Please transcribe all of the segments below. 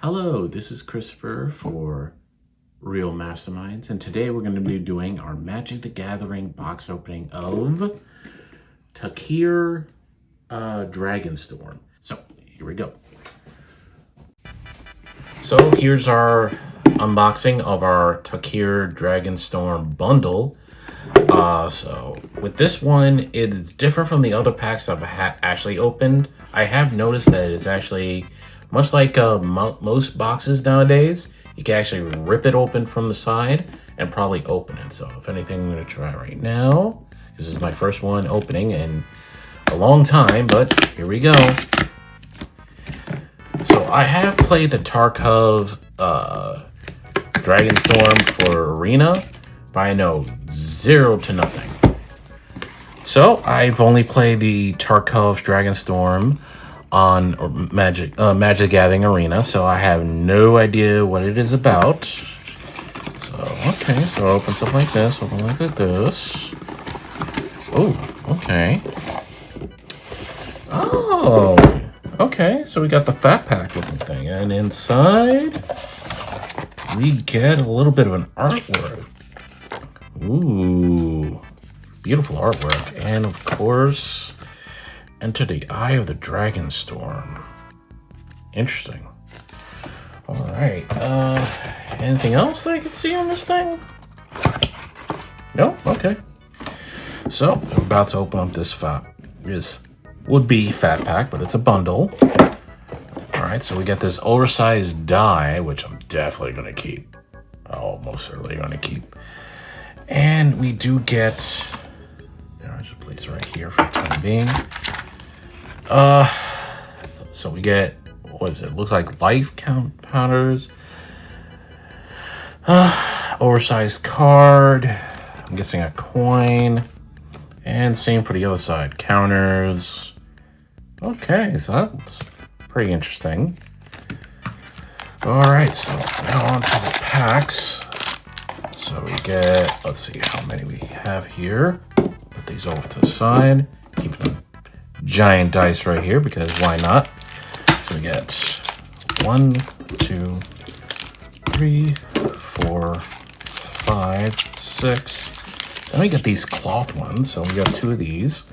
Hello, this is Christopher for Real Masterminds, and today we're going to be doing our Magic the Gathering box opening of Tarkir Dragonstorm. So, here we go. So, here's our unboxing of our Tarkir Dragonstorm bundle. So, with this one, it's different from the other packs I've actually opened. I have noticed that it's actually much like most boxes nowadays. You can actually rip it open from the side and probably open it. So if anything, I'm going to try right now. This is my first one opening in a long time, but here we go. So I have played the Tarkir Dragonstorm for Arena, but I know zero to nothing. So I've only played the Tarkir Dragonstorm on Magic the Gathering Arena, so I have no idea what it is about. So okay, so open stuff like this, open like this. Oh, okay. Oh, okay. So we got the fat pack looking thing, and inside we get a little bit of an artwork. Ooh, beautiful artwork, and of course, Enter the Eye of the Dragonstorm. Interesting. All right. Anything else that I can see on this thing? No? Okay. So, I'm about to open up this would-be fat pack, but it's a bundle. All right, so we got this oversized die, which I'm definitely going to keep. Oh, most certainly going to keep. And we do get... I'll just place it right here for the time being. So we get, what is it? Looks like life counters. Oversized card. I'm guessing a coin. And same for the other side. Counters. Okay, so that's pretty interesting. Alright, so now on to the packs. So we get, let's see how many we have here. Put these over to the side. Keep them giant dice right here because why not? So we get 1, 2, 3, 4, 5, 6. Then we get these cloth ones. So we got 2 of these.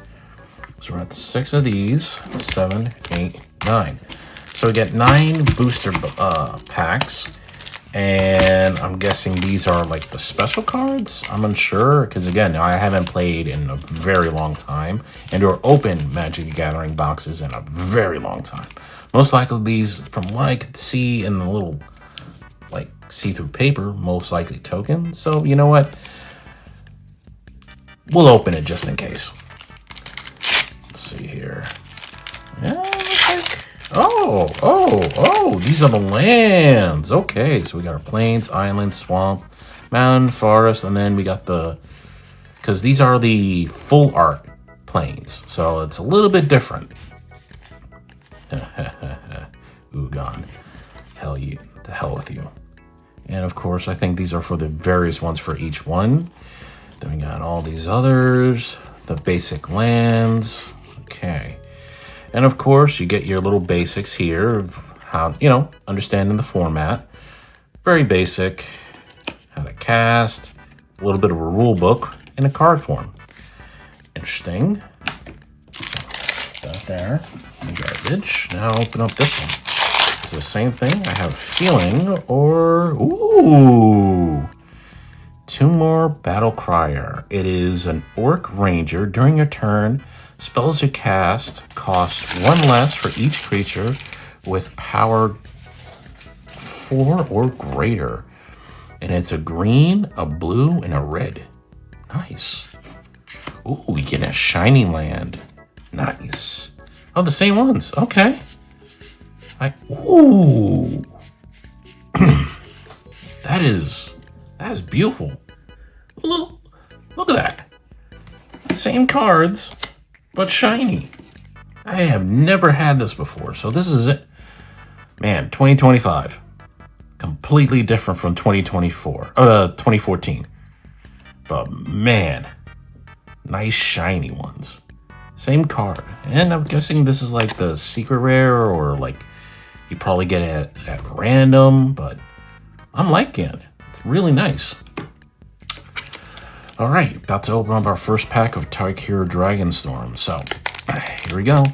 So we're at 6 of these. 7, 8, 9. So we get 9 booster packs. And I'm guessing these are like the special cards. I'm unsure because again, I haven't played in a very long time and or opened Magic the Gathering boxes in a very long time. Most likely these, from what I could see in the little like see-through paper, most likely tokens. So you know what? We'll open it just in case. Let's see here. Yeah, Oh, these are the lands. Okay, so we got our plains, island, swamp, mountain, forest, and then we got because these are the full art plains, so it's a little bit different. Ugon. Hell you, to hell with you. And of course, I think these are for the various ones for each one. Then we got all these others, the basic lands. Okay. And of course, you get your little basics here of how, understanding the format. Very basic. How to cast. A little bit of a rule book in a card form. Interesting. That there. Garbage. Now open up this one. It's the same thing. I have a feeling. Ooh. 2 more Battle Crier. It is an Orc Ranger. During your turn, spells you cast cost 1 less for each creature with power 4 or greater. And it's a green, a blue, and a red. Nice. Ooh, we get a shiny land. Nice. Oh, the same ones. Okay. Ooh. That is beautiful. Look at that. Same cards, but shiny. I have never had this before, so this is it. Man, 2025. Completely different from 2014. But man, nice shiny ones. Same card. And I'm guessing this is like the secret rare or like, You probably get it at random, but I'm liking it. It's really nice. All right, about to open up our first pack of Tarkir Dragonstorm. So, here we go. All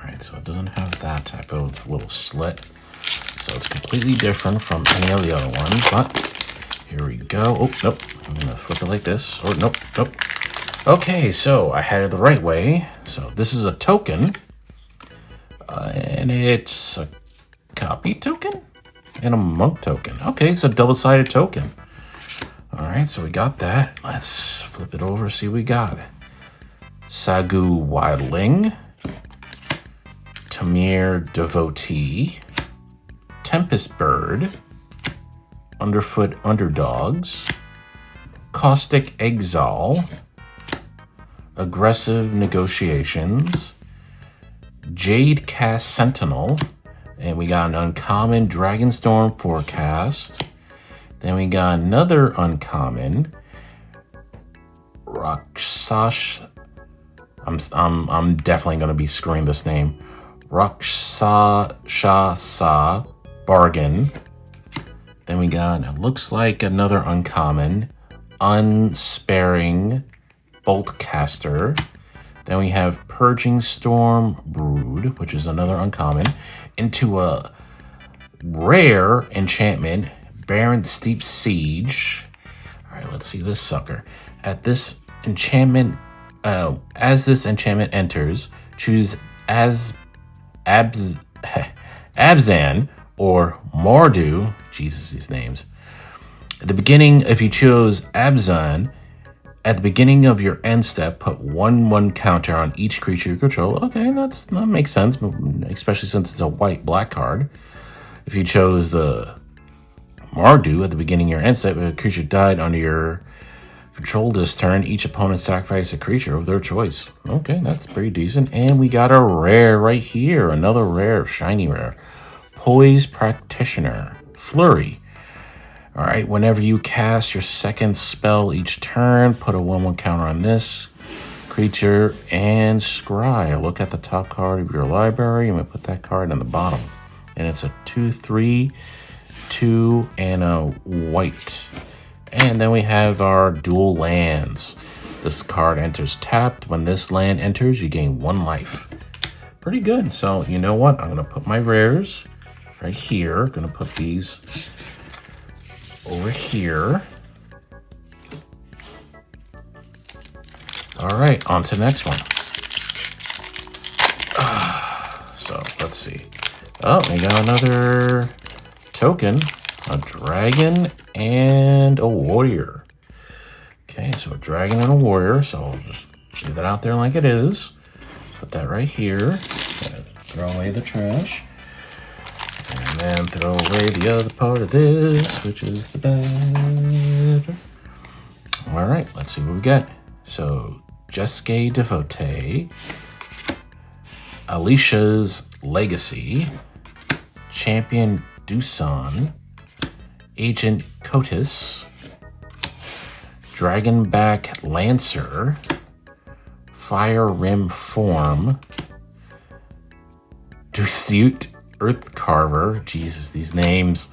right, so it doesn't have that type of little slit. So it's completely different from any of the other ones, but here we go. Oh, nope. I'm gonna flip it like this. Oh, nope, nope. Okay, so I had it the right way. So this is a token, and it's a copy token and a monk token. Okay, it's a double-sided token. All right, so we got that. Let's flip it over, see what we got. Sagu Wildling, Tamir Devotee, Tempest Bird, Underfoot Underdogs, Caustic Exile, Aggressive Negotiations, Jade Cast Sentinel, and we got an uncommon Dragonstorm Forecast. Then we got another uncommon Raksash. I'm definitely gonna be screwing this name. Rakshasa Bargain. Then we got, it looks like another uncommon Unsparing Boltcaster. Then we have Purging Storm Brood, which is another uncommon, into a rare enchantment, Barren Steep Siege. All right, let's see this sucker. At this enchantment, as this enchantment enters, choose Abzan or Mardu. Jesus, these names. At the beginning, if you chose Abzan, at the beginning of your end step, put 1/1 counter on each creature you control. Okay, that makes sense, especially since it's a white-black card. If you chose the Mardu at the beginning of your end step, if a creature died under your control this turn, each opponent sacrifices a creature of their choice. Okay, that's pretty decent. And we got a rare right here, another rare, shiny rare. Poise Practitioner, Flurry. All right, whenever you cast your second spell each turn, put a 1/1 counter on this creature and scry. Look at the top card of your library and we put that card on the bottom. And it's a 2/3, 2, and a white. And then we have our dual lands. This card enters tapped. When this land enters, you gain 1 life. Pretty good. So you know what? I'm gonna put my rares right here. Gonna put these over here. All right, on to the next one. So let's see. Oh, we got another token, a dragon and a warrior. Okay, so a dragon and a warrior. So I'll just leave that out there like it is. Put that right here. Throw away the trash. And then throw away the other part of this, which is the bed. All right, let's see what we get. So, Jeske Devotee, Alicia's Legacy, Champion Dusan, Agent Cotis, Dragonback Lancer, Fire Rim Form, Dusuit Earth Carver, Jesus, these names,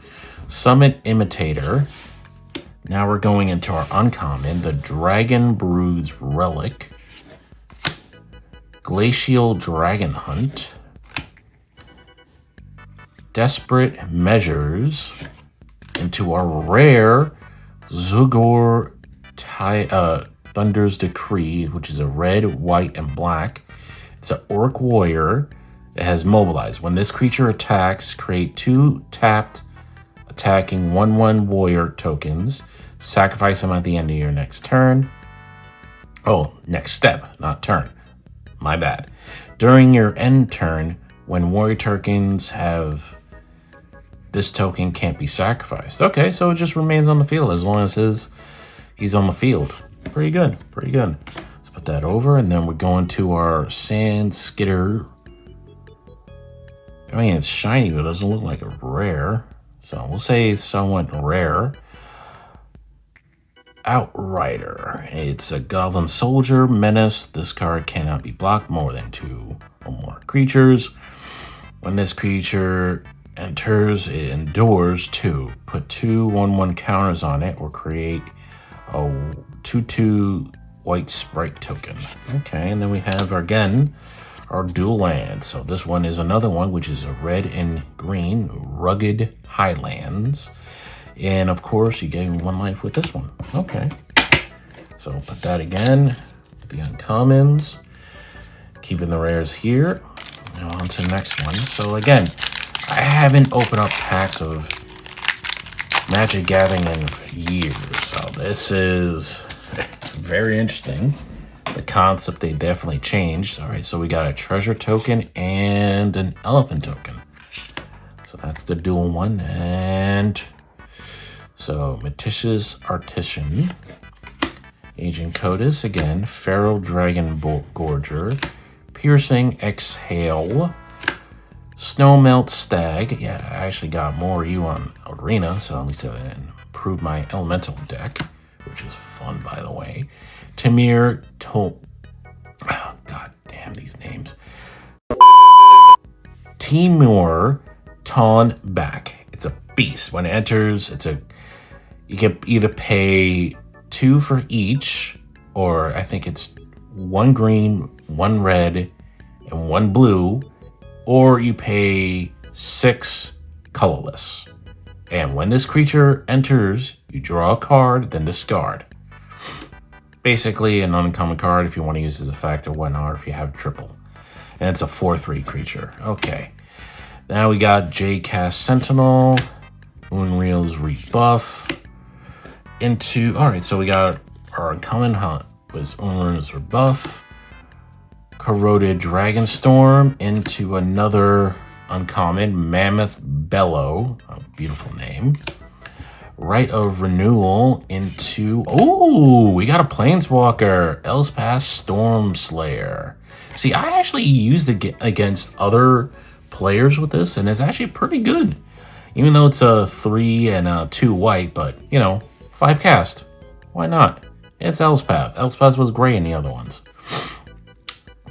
Summit Imitator. Now we're going into our uncommon, the Dragon Brood's Relic, Glacial Dragon Hunt, Desperate Measures, into our rare Zugor Thunder's Decree, which is a red, white, and black. It's an Orc Warrior. It has Mobilize. When this creature attacks, create 2 tapped attacking 1/1 warrior tokens. Sacrifice them at the end of your next turn. Oh, next step, not turn. My bad. During your end turn, when warrior tokens have this token can't be sacrificed. Okay, so it just remains on the field as long as he's on the field. Pretty good, pretty good. Let's put that over, and then we're going to our Sand Skitter. I mean, it's shiny, but it doesn't look like a rare. So we'll say it's somewhat rare. Outrider. It's a Goblin Soldier Menace. This card cannot be blocked more than 2 or more creatures. When this creature enters, it endures 2. Put 2 1/1 counters on it or create a 2/2 white sprite token. Okay, and then we have again our dual land. So this one is another one, which is a red and green rugged highlands. And of course, you gain 1 life with this one. Okay. So put that again. The uncommons. Keeping the rares here. Now on to the next one. So again, I haven't opened up packs of Magic Gathering in years. So this is very interesting. The concept, they definitely changed. All right, so we got a treasure token and an elephant token. So that's the dual one. And so Matish's Artisan, Agent Codis, again, Feral Dragon Gorger, Piercing Exhale, Snowmelt Stag. Yeah, I actually got more you on Arena, so at least I improved my elemental deck, which is fun, by the way. Tamir oh, God damn these names. Timur Back. It's a beast. When it enters, you can either pay 2 for each, or I think it's 1 green, 1 red, and 1 blue, or you pay 6 colorless. And when this creature enters, you draw a card, then discard. Basically an uncommon card if you want to use as a effect or whatnot, if you have triple. And it's a 4/3 creature. Okay. Now we got Jcast Sentinel, Unreal's Rebuff. Alright, so we got our uncommon hunt was Unreal's Rebuff. Corroded Dragonstorm into another uncommon, Mammoth Bellow, a beautiful name. Rite of Renewal into, we got a Planeswalker, Elspeth Stormslayer. See, I actually used it against other players with this, and it's actually pretty good. Even though it's a 3 and a 2 white, but, 5 cast. Why not? It's Elspeth. Elspeth was great in the other ones.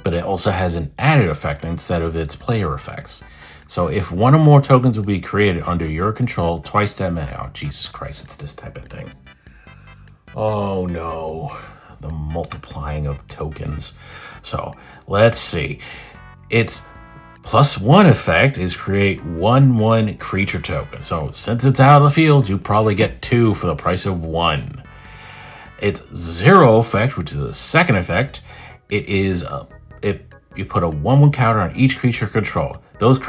But it also has an added effect instead of its player effects. So if 1 or more tokens will be created under your control, twice that many. Oh, Jesus Christ, it's this type of thing. Oh no, the multiplying of tokens. So let's see. Its +1 effect is create 1/1 creature token. So since it's out of the field, you probably get 2 for the price of 1. Its 0 effect, which is the second effect, it is you put a 1/1 counter on each creature control. Those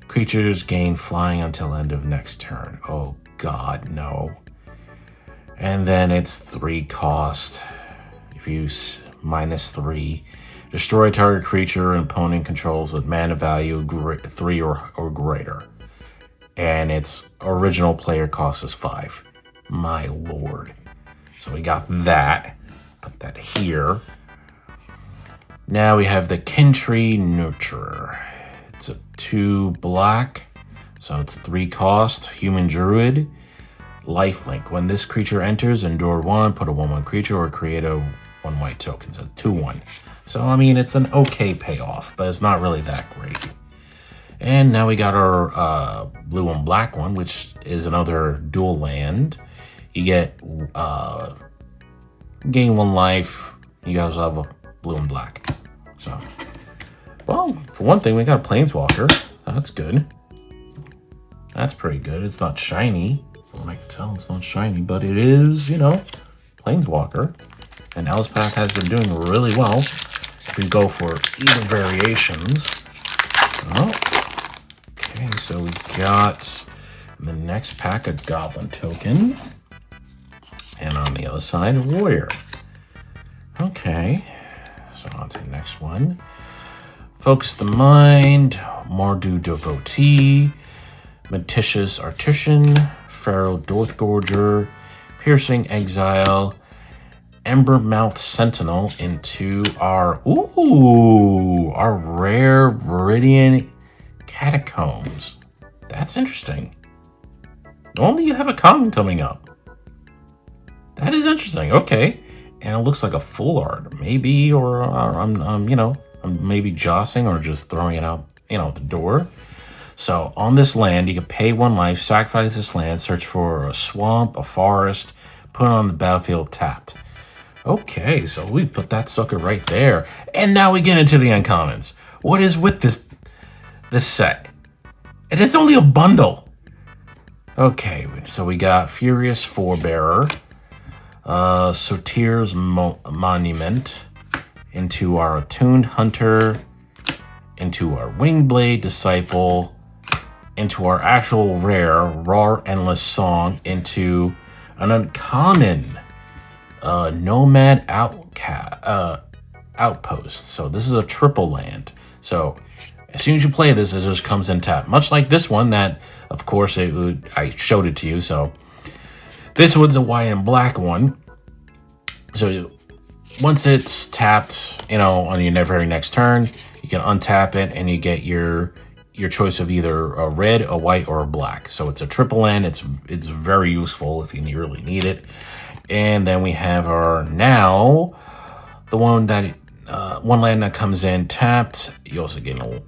creatures gain flying until end of next turn. Oh God, no. And then it's 3 cost. If you -3, destroy target creature and opponent controls with mana value 3 or greater. And its original player cost is 5. My lord. So we got that. Put that here. Now we have the Kintree Nurturer. It's a 2 black, so it's 3 cost, human druid, lifelink. When this creature enters, endure 1, put a 1/1 creature or create a 1 white token, so 2/1. So, I mean, it's an okay payoff, but it's not really that great. And now we got our blue and black one, which is another dual land. You get, gain 1 life, you guys have a blue and black. So, well, for one thing, we got a Planeswalker. That's good. That's pretty good. It's not shiny. From what I can tell, it's not shiny, but it is, Planeswalker. And Elspeth has been doing really well. If we go for even variations. Oh. Okay, so we got the next pack, a Goblin token. And on the other side, a Warrior. Okay. So on to the next one. Focus the Mind, Mardu Devotee, Matish's Artisan, Feral Gorger, Piercing Exile, Embermouth Sentinel into our rare Viridian Catacombs. That's interesting. Normally you have a common coming up. That is interesting. Okay. And it looks like a full art. Maybe, or I'm maybe jossing or just throwing it out the door. So on this land, you can pay 1 life, sacrifice this land, search for a swamp, a forest, put it on the battlefield tapped. Okay, so we put that sucker right there. And now we get into the uncommons. What is with this set? And it's only a bundle. Okay, so we got Furious Forebearer, Sotir's Monument, into our Attuned Hunter, into our Wingblade Disciple, into our actual rare Raw Endless Song, into an uncommon Nomad Outpost. So this is a triple land. So as soon as you play this, it just comes in tap. Much like this one that, of course, I showed it to you. So this one's a white and black one. So once it's tapped, on your very next turn, you can untap it and you get your choice of either a red, a white, or a black. So it's a triple land. It's very useful if you really need it. And then we have our the one that one land that comes in tapped. You also get an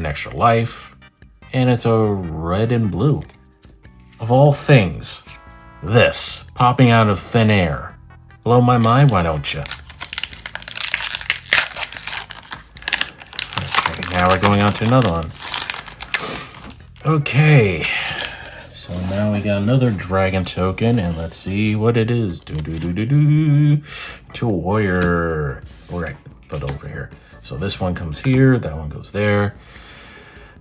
extra life, and it's a red and blue. Of all things, this popping out of thin air. Blow my mind, why don't you? Okay, now we're going on to another one. Okay, so now we got another dragon token, and let's see what it is. To a warrior. Right, put over here. So this one comes here, that one goes there.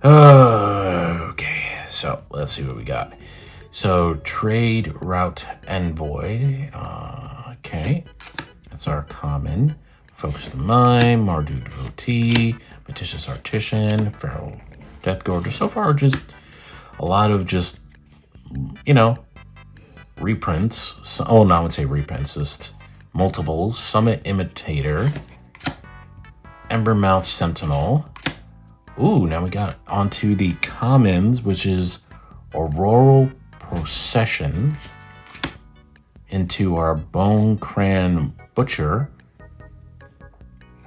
Okay, so let's see what we got. So Trade Route Envoy. Okay, that's our common. Focus the Mind, Mardu Devotee, Petitious Artisan, Feral Death Gorger. So far, just a lot of reprints. Oh, no, I would say reprints. Just multiples. Summit Imitator, Embermouth Sentinel. Ooh, now we got onto the commons, which is Auroral Procession, into our Bone Cran Butcher.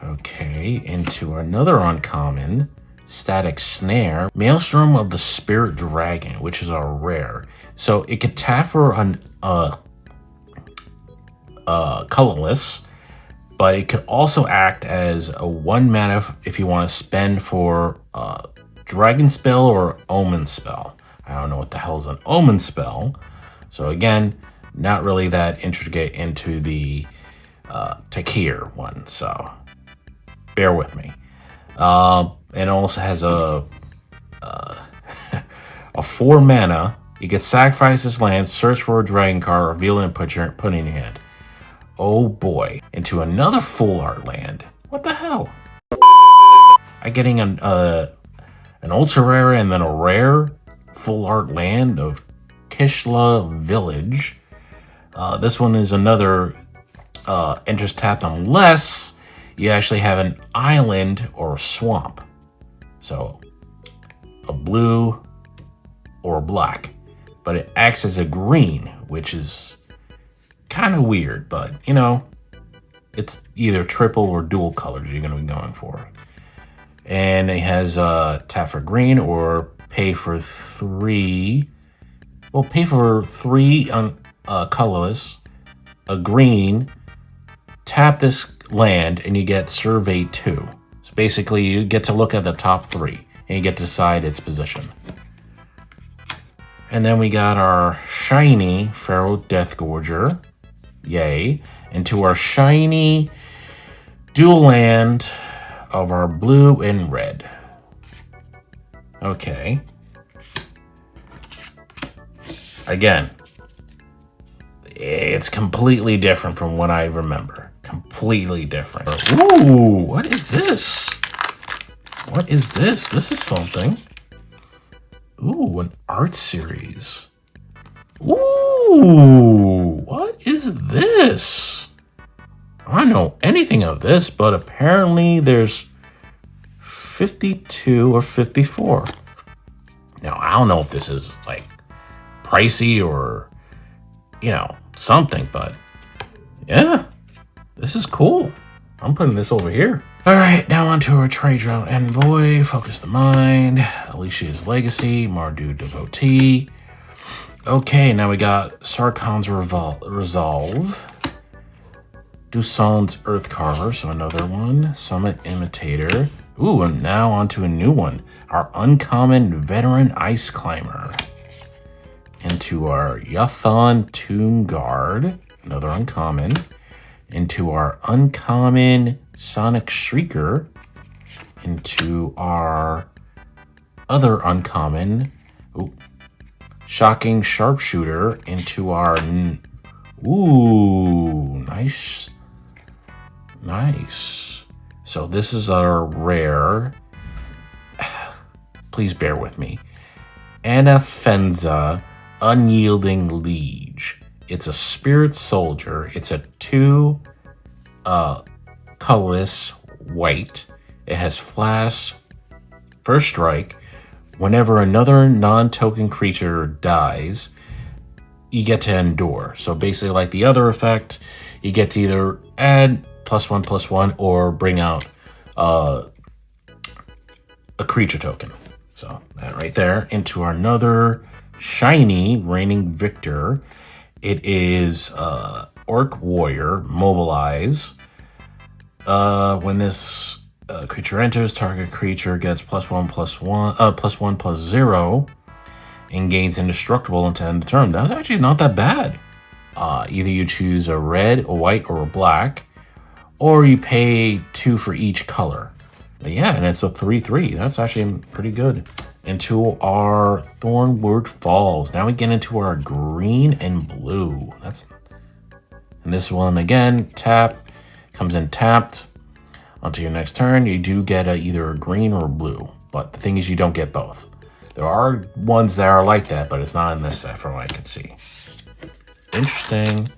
Okay, into another uncommon, Static Snare, Maelstrom of the Spirit Dragon, which is our rare. So it could tap for colorless, but it could also act as a 1 mana if you want to spend for Dragon Spell or Omen Spell. I don't know what the hell is an Omen Spell. So again, not really that intricate into the Tarkir one, so bear with me. It also has a 4 mana. You can sacrifice this land, search for a dragon card, reveal it, and put it in your hand. Oh boy, into another full art land. What the hell? I'm getting an ultra rare and then a rare full art land of Kishla Village. This one is another enters tapped unless you actually have an island or a swamp. So a blue or a black, but it acts as a green, which is kind of weird, but it's either triple or dual colors you're going to be going for. And it has tap for green or pay for 3. Well, pay for 3 colorless, a green, tap this land, and you get Survey 2. So basically, you get to look at the top 3, and you get to decide its position. And then we got our shiny Feral Death Gorger. Yay. Into our shiny dual land of our blue and red. Okay. Again, it's completely different from what I remember. Completely different. Ooh, what is this? What is this? This is something. Ooh, an art series. Ooh, what is this? I don't know anything of this, but apparently there's 52 or 54. Now, I don't know if this is like pricey or, something, but yeah, this is cool. I'm putting this over here. Alright, now on to our trade route envoy. Focus the mind. Alicia's legacy. Mardu devotee. Okay, now we got Sarkon's resolve. Duson's earth carver, so another one. Summit imitator. Ooh, and now on to a new one. Our uncommon veteran ice climber. Into our Yathon Tomb Guard. Another uncommon. Into our uncommon Sonic Shrieker. Into our other uncommon, Shocking Sharpshooter. Into our, nice. So this is our rare, please bear with me, Anafenza Unyielding Liege. It's a spirit soldier. It's a 2 colorless white. It has flash, first strike. Whenever another non-token creature dies, you get to endure. So basically like the other effect, you get to either add +1/+1 or bring out a creature token. So that right there. Into our another shiny Reigning Victor. It is Orc Warrior, Mobilize. When this creature enters, target creature gets +1/+0 and gains indestructible until end of turn. That's actually not that bad. Either you choose a red, a white, or a black, or you pay 2 for each color. But yeah, and it's a 3/3. That's actually pretty good. Into our Thornwood Falls. Now we get into our green and blue. And this one again, tap, comes in tapped. Onto your next turn, you do get either a green or a blue. But the thing is, you don't get both. There are ones that are like that, but it's not in this set from what I can see. Interesting.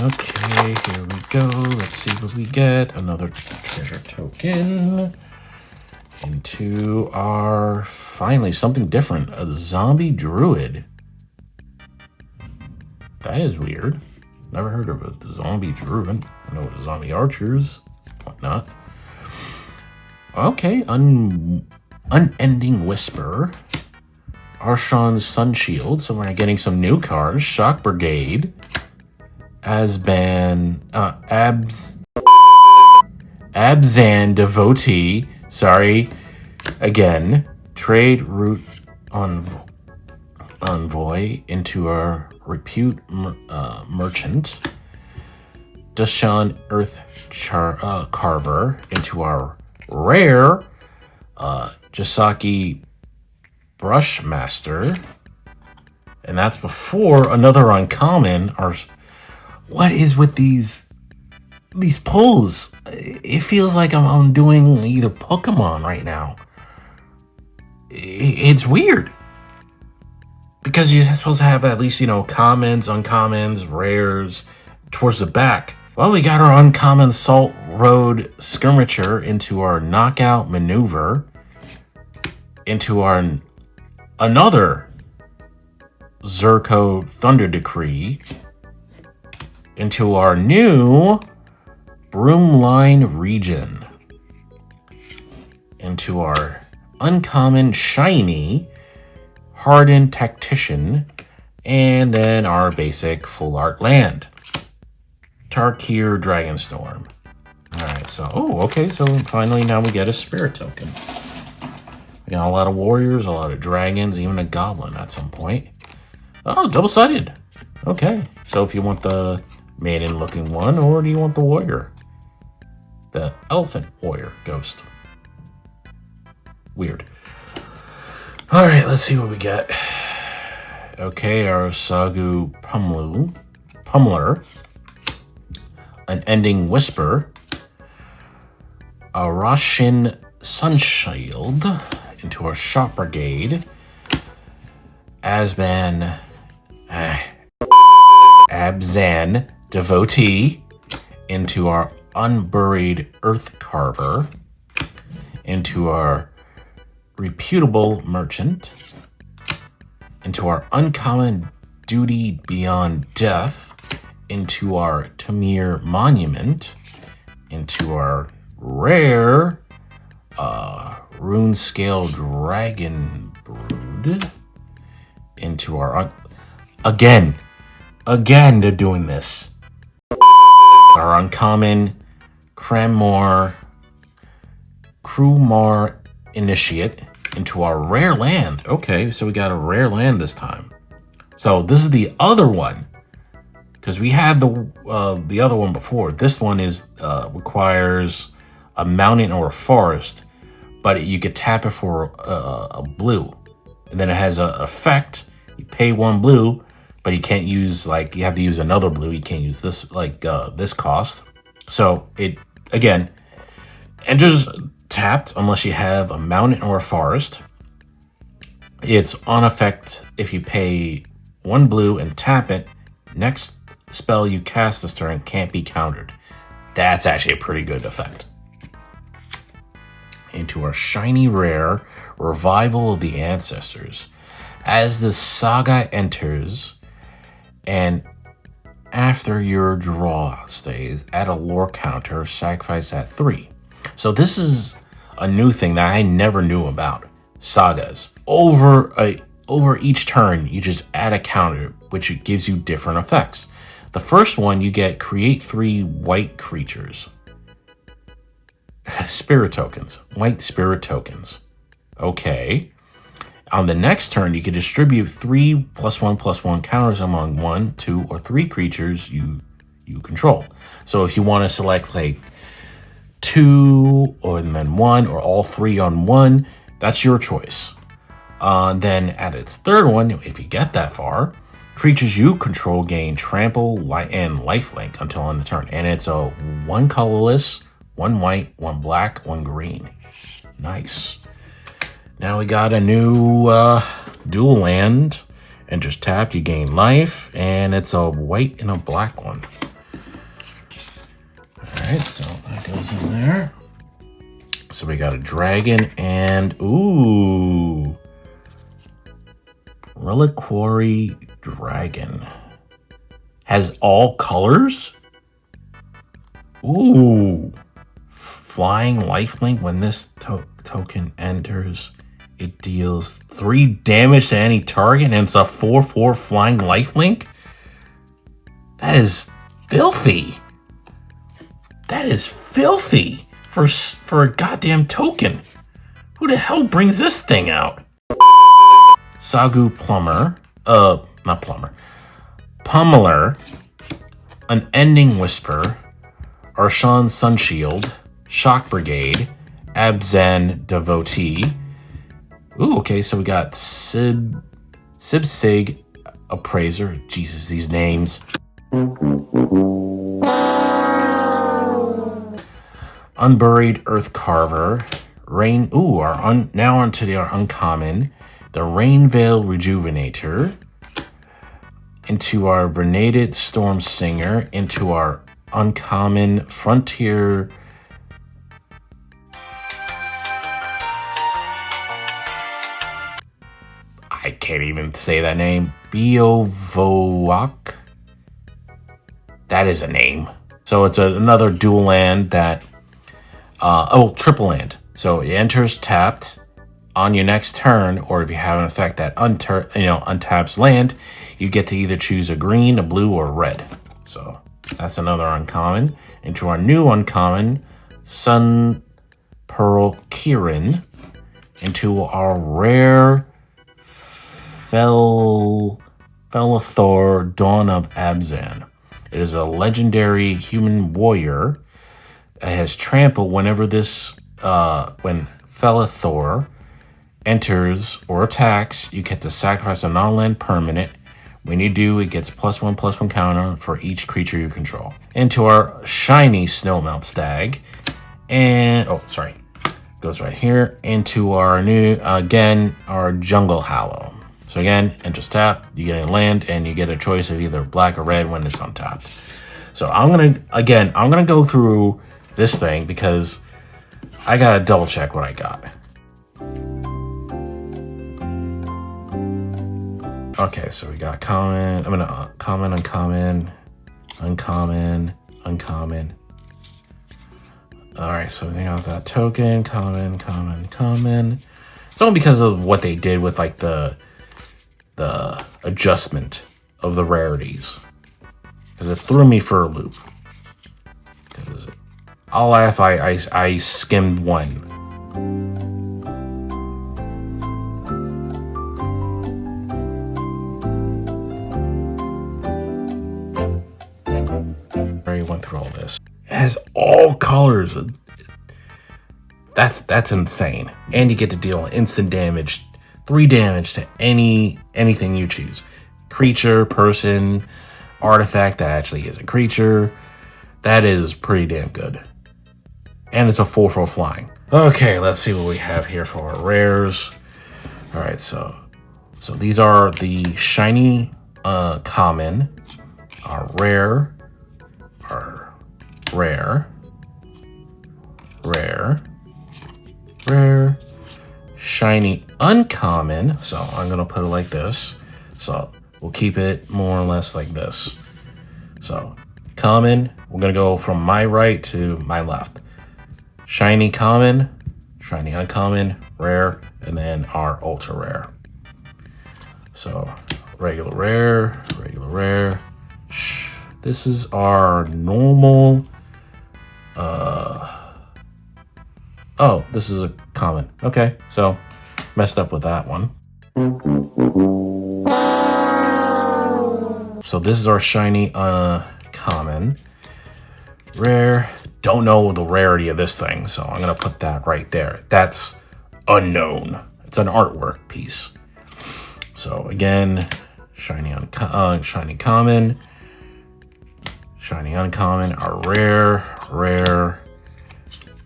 Okay, here we go. Let's see what we get. Another treasure token. Into our, finally, something different. A zombie druid. That is weird. Never heard of a zombie druid. I know what a zombie archers, whatnot. Okay, Unending Whisper. Arshawn's Sun Shield. So we're getting some new cards. Shock Brigade. Abzan Devotee. Sorry. Again. Trade Route Envoy into our Repute Merchant. Dashan Earth Carver into our rare Jisaki Brushmaster. And that's before another uncommon. What is with these pulls? It feels like I'm doing either Pokemon right now. It's weird. Because you're supposed to have at least, commons, uncommons, rares towards the back. Well, we got our uncommon Salt Road Skirmisher into our Knockout Maneuver. Into our another Zerko Thunder Decree. Into our new Broomline Region. Into our uncommon shiny Hardened Tactician. And then our basic full art land. Tarkir Dragonstorm. Alright, so so finally now we get a spirit token. We got a lot of warriors, a lot of dragons, even a goblin at some point. Oh, double-sided. Okay, so if you want the maiden-looking one, or do you want the warrior? The elephant warrior ghost. Weird. Alright, let's see what we get. Okay, our Sagu Pummeler. Unending Whisper. A Russian Sunshield into our Shop Brigade. Abzan Devotee into our Unburied Earth Carver. Into our Reputable Merchant. Into our Uncommon Duty Beyond Death. Into our Tamir Monument. Into our rare Rune Scale Dragon Brood into our again they're doing this. Our uncommon Crewmar Initiate into our rare land. Okay, so we got a rare land this time. So this is the other one, because we had the other one before. This one is requires a mountain or a forest, but you could tap it for a blue, and then it has an effect. You pay 1 blue, but you can't use, like, you have to use another blue. You can't use this, like, this cost. So it, again, enters tapped unless you have a mountain or a forest. It's on effect if you pay 1 blue and tap it. Next spell you cast this turn can't be countered. That's actually a pretty good effect. Into our shiny rare, Revival of the Ancestors. As the saga enters, and after your draw stays, add a lore counter, sacrifice at 3. So this is a new thing that I never knew about. Sagas. Over each turn, you just add a counter, which gives you different effects. The first one, you get create 3 white creatures. Spirit tokens. White spirit tokens. Okay. On the next turn, you can distribute 3 +1/+1 counters among 1, 2, or 3 creatures you control. So if you want to select like 2 or then 1 or all 3 on 1, that's your choice. Then at its third one, if you get that far, creatures you control gain trample and lifelink until end of turn. And it's a 1 colorless, 1 white, 1 black, 1 green. Nice. Now we got a new dual land. Enters tapped, you gain life, and it's a white and a black one. Alright, so that goes in there. So we got a dragon and ooh, Reliquary Dragon. Has all colors? Ooh. Flying lifelink. When this token enters, it deals 3 damage to any target, and it's a 4/4 flying lifelink? That is filthy. That is filthy for a goddamn token. Who the hell brings this thing out? Sagu Plumber. Not Plumber. Pummeler. Unending Whisper. Arshan Sunshield. Shock Brigade. Abzan Devotee. Ooh, okay, so we got Sibsig Appraiser. Jesus, these names. Unburied Earth Carver. Rain. Ooh, now onto our uncommon. The Rainveil Rejuvenator. Into our Venated Storm Singer. Into our uncommon Frontier. I can't even say that name. Beovoak. That is a name. So it's another dual land that... triple land. So it enters tapped on your next turn, or if you have an effect that untaps land, you get to either choose a green, a blue, or a red. So that's another uncommon. Into our new uncommon, Sun Pearl Kirin. Into our rare Felithor Dawn of Abzan. It is a legendary human warrior. It has trample whenever when Felithor enters or attacks, you get to sacrifice a non-land permanent. When you do, it gets +1/+1 counter for each creature you control. Into our shiny Snowmelt Stag. And, goes right here. Into our new, our Jungle Hallow. So again, enters tap, you get a land, and you get a choice of either black or red when it's on top. So I'm gonna go through this thing because I gotta double check what I got. Okay, so we got common. I'm gonna uncommon. Alright, so everything else that token, common, common, common. It's only because of what they did with like the adjustment of the rarities. Because it threw me for a loop. I'll laugh, I skimmed one. I went through all this. It has all colors. That's insane. And you get to deal instant damage, 3 damage to anything you choose. Creature, person, artifact that actually is a creature. That is pretty damn good. And it's a 4/4 flying. Okay, let's see what we have here for our rares. Alright, so these are the shiny common, our rare, rare, shiny uncommon. So I'm gonna put it like this. So we'll keep it more or less like this. So common, we're gonna go from my right to my left. Shiny common, shiny uncommon, rare, and then our ultra rare. So regular rare. This is our normal. Oh, this is a common. Okay, so messed up with that one. So this is our shiny common. Rare. Don't know the rarity of this thing, so I'm gonna put that right there. That's unknown. It's an artwork piece. So again, shiny common, shiny uncommon, our rare,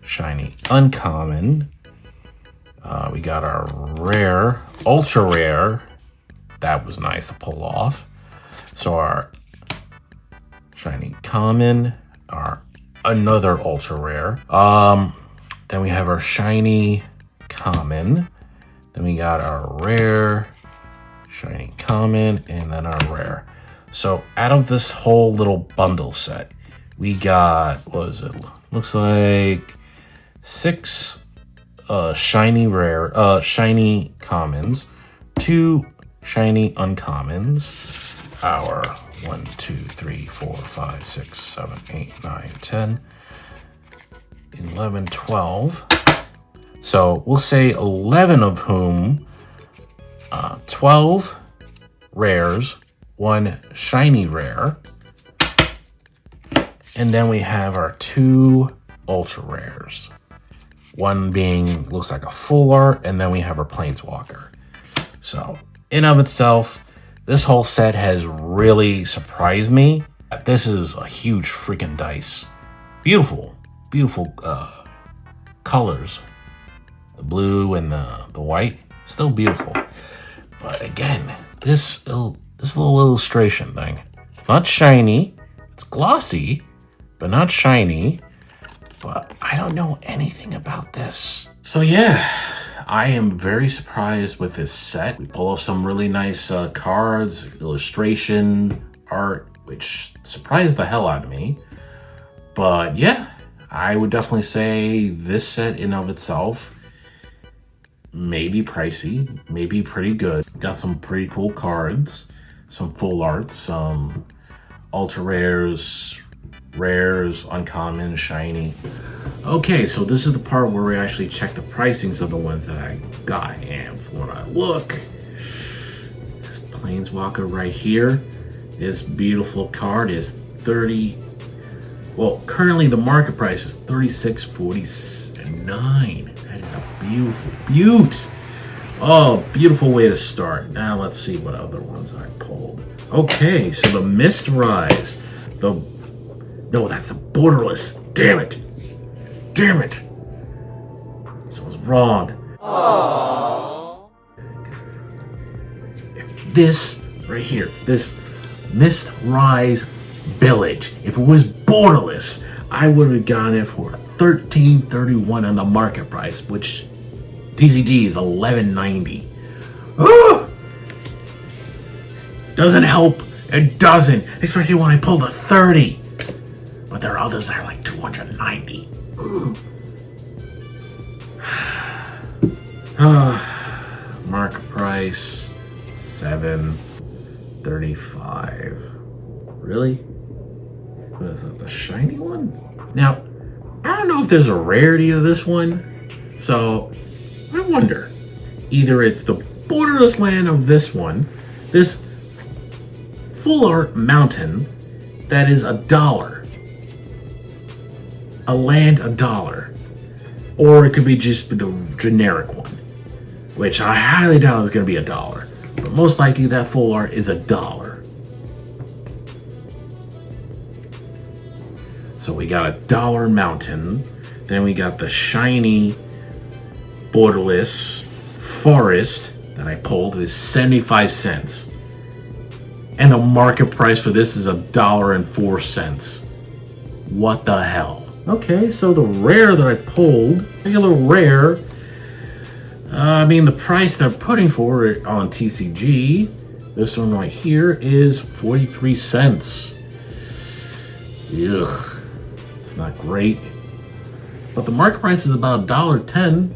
shiny uncommon. We got our rare, ultra rare. That was nice to pull off. So our shiny common, our another ultra rare. Then we have our shiny common. Then we got our rare, shiny common, and then our rare. So out of this whole little bundle set, we got, what is it? Looks like 6 shiny commons, 2 shiny uncommons. Our 1, 2, 3, 4, 5, 6, 7, 8, 9, 10, 11, 12. So we'll say 11 of whom, 12 rares, 1 shiny rare, and then we have our 2 ultra rares. One being, looks like a full art, and then we have our planeswalker. So in of itself, this whole set has really surprised me. This is a huge freaking dice. Beautiful colors. The blue and the white, still beautiful. But again, this little illustration thing, it's not shiny. It's glossy, but not shiny. But I don't know anything about this. So yeah, I am very surprised with this set. We pull off some really nice cards, illustration, art, which surprised the hell out of me. But yeah, I would definitely say this set in of itself may be pricey, maybe pretty good. Got some pretty cool cards, some full arts, some ultra rares, uncommon, shiny. Okay, so this is the part where we actually check the pricings of the ones that I got. And when I look, this Planeswalker right here, this beautiful card is 30. Well, currently the market price is $36.49. That is a beautiful beaut. Oh, beautiful way to start. Now let's see what other ones I pulled. Okay, so the Mist Rise, no, that's the Borderless. Damn it. This was wrong. Aww. If this right here, this Mist Rise Village, if it was Borderless, I would have gotten it for $13.31 on the market price, which TCG is $11.90. Doesn't help. It doesn't, especially when I pulled a 30. But there are others that are like $290. Market price $7.35. Really? What is that, the shiny one? Now, I don't know if there's a rarity of this one, so I wonder. Either it's the borderless land of this one, this full art mountain that is $1. A land $1. Or it could be just the generic one, which I highly doubt is going to be $1. But most likely that full art is $1. So we got $1 mountain. Then we got the shiny borderless forest that I pulled is 75 cents. And the market price for this is $1.04. What the hell? Okay, so the rare that I pulled, regular rare, I mean the price they're putting for it on TCG, this one right here is 43 cents. Ugh, it's not great. But the market price is about $1.10.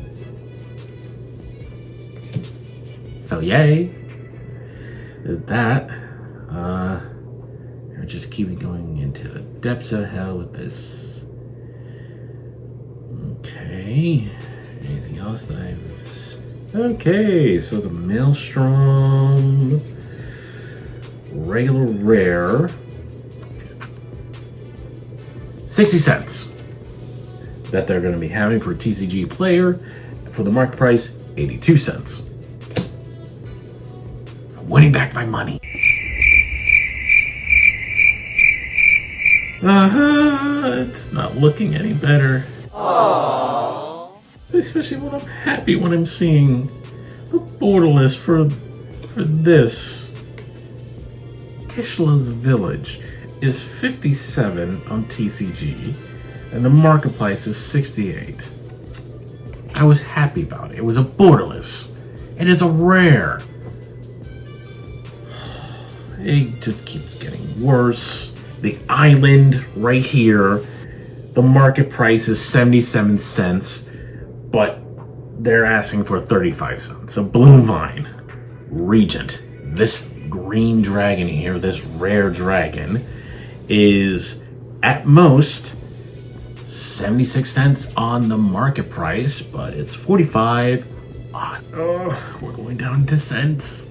So yay. That. We're just keeping going into the depths of hell with this. Okay. Anything else that I've... Okay, so the Maelstrom regular rare 60 cents that they're going to be having for a TCG player. For the market price, 82 cents. I'm winning back my money. It's not looking any better. Aww. Especially when I'm happy when I'm seeing the borderless for this. Kishla's Village is 57 on TCG, and the market price is 68. I was happy about it. It was a borderless. It is a rare. It just keeps getting worse. The island right here, the market price is 77 cents, but they're asking for 35 cents. So Bloom Vine, Regent, this green dragon here, this rare dragon, is at most 76 cents on the market price, but it's 45. We're going down to cents.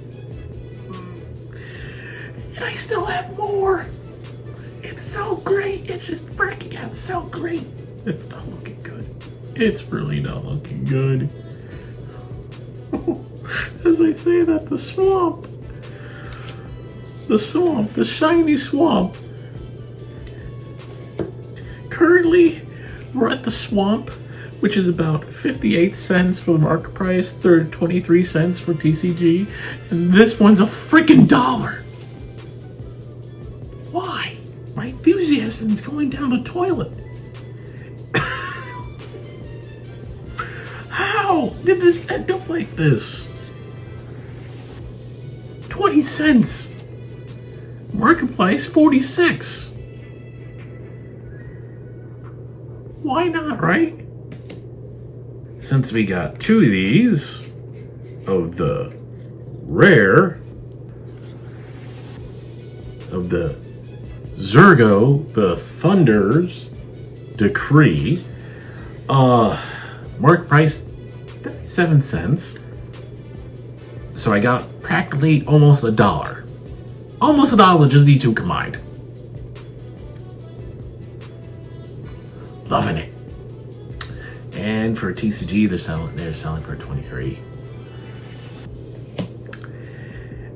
And I still have more. It's so great. It's just breaking out so great. It's not looking good. It's really not looking good. As I say that, the swamp, the shiny swamp. Currently, we're at the swamp, which is about 58 cents for the market price, 23 cents for TCG, and this one's a freaking $1. Why? My enthusiasm is going down the toilet. How did this end up like this? 20 cents. Market price 46. Why not, right? Since we got two of these of the rare of the Zergo, the Thunder's Decree, market price 57 cents. So I got practically almost $1. Almost $1, just these two combined. Loving it. And for TCG, they're selling for 23.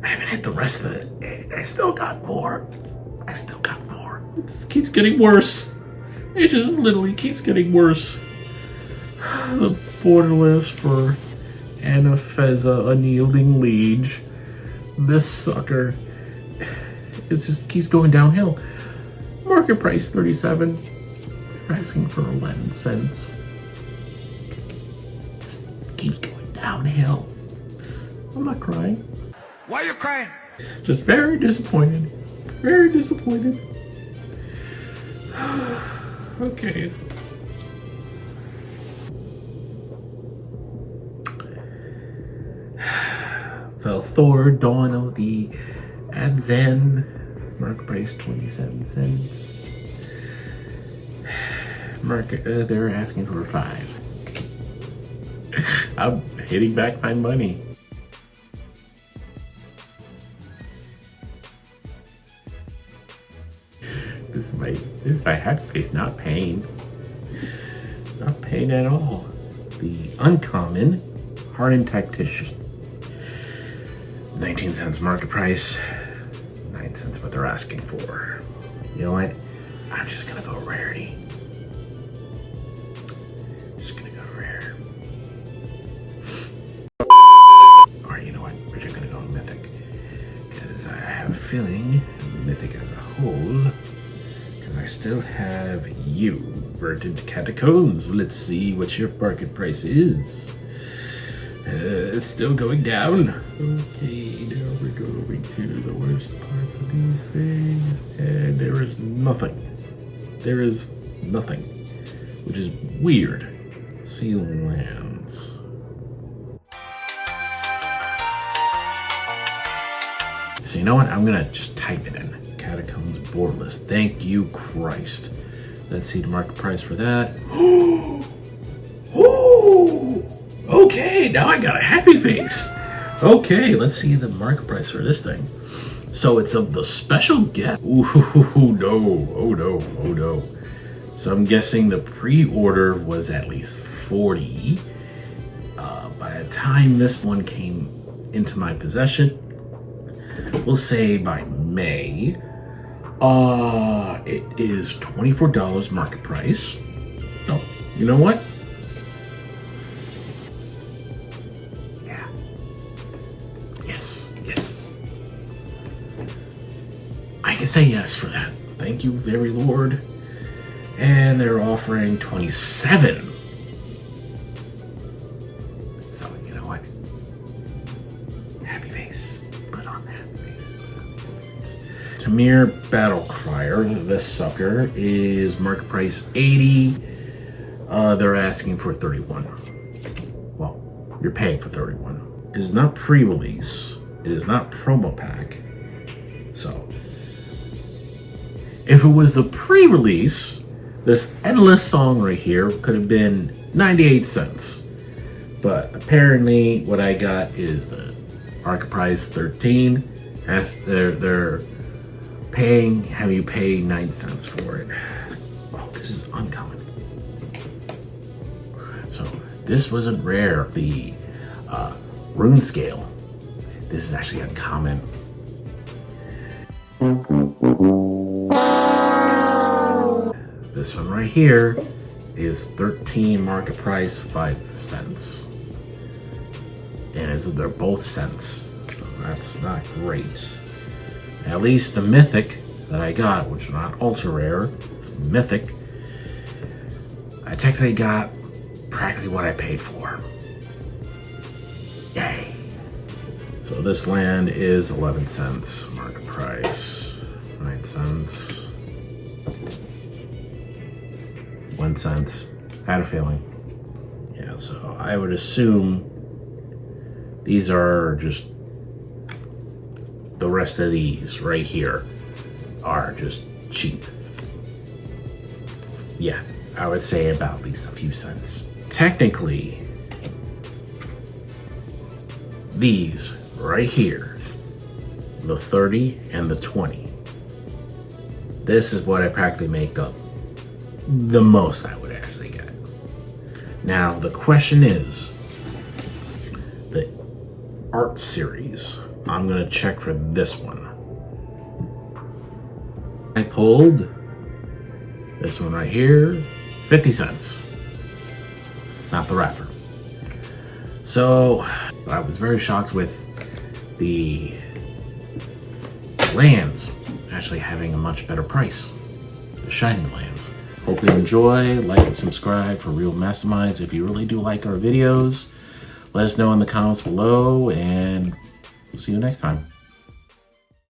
I haven't hit the rest of it. I still got more. It just keeps getting worse. It just literally keeps getting worse. The borderless for Anafeza, Unyielding Liege. This sucker. It just keeps going downhill. Market price 37. They're asking for 11 cents. Just keeps going downhill. I'm not crying. Why are you crying? Just very disappointed. Very disappointed. Okay. Thor, Dawn of the Abzan. Market price 27 cents. They're asking for 5. I'm hitting back my money. This is my happy face, not pain. Not pain at all. The uncommon hardened tactician. 19 cents market price. 9 cents what they're asking for. You know what? I'm just gonna go rarity. Just gonna go rare. Or you know what? We're just gonna go mythic. Because I have a feeling mythic as a whole. Because I still have you, Verdant Catacombs. Let's see what your market price is. It's still going down. Okay, now we're going to the worst parts of these things. And there is nothing. There is nothing. Which is weird. Sea lands. So you know what? I'm gonna just type it in. Catacombs boardless. Thank you, Christ. Let's see the market price for that. Okay, now I got a happy face. Okay, let's see the market price for this thing. So it's of the special guest. Ooh, no. Oh, no. Oh, no. So I'm guessing the pre-order was at least 40. By the time this one came into my possession, we'll say by May, it is $24 market price. So, you know what? Yeah. Yes. I can say yes for that. Thank you, very Lord. And they're offering 27. So, you know what? Happy face. Put on that face. Tamir Battle Crier, this sucker, is market price 80. They're asking for 31. Well, you're paying for 31. It is not pre-release. It is not promo pack. So, if it was the pre-release, this endless song right here could have been 98 cents. But apparently what I got is the market price 13. As they're paying, have you pay 9 cents for it. Oh, this is uncommon. So this wasn't rare. The rune scale. This is actually uncommon. This one right here is 13 market price, 5 cents. And they're both cents. So that's not great. At least the mythic that I got, which is not ultra rare, it's mythic, I technically got practically what I paid for. Yay. So this land is 11 cents market price, 9 cents. 1 cent. I had a feeling. Yeah, so I would assume these are just the rest of these right here are just cheap. Yeah, I would say about at least a few cents. Technically, these right here, the 30 and the 20, this is what I practically make up the most I would actually get. Now, the question is, the art series, I'm gonna check for this one. I pulled this one right here, 50 cents. Not the wrapper. So, I was very shocked with the lands actually having a much better price. The shiny lands. Hope you enjoy, like and subscribe for Real Masterminds. If you really do like our videos, let us know in the comments below, and we'll see you next time.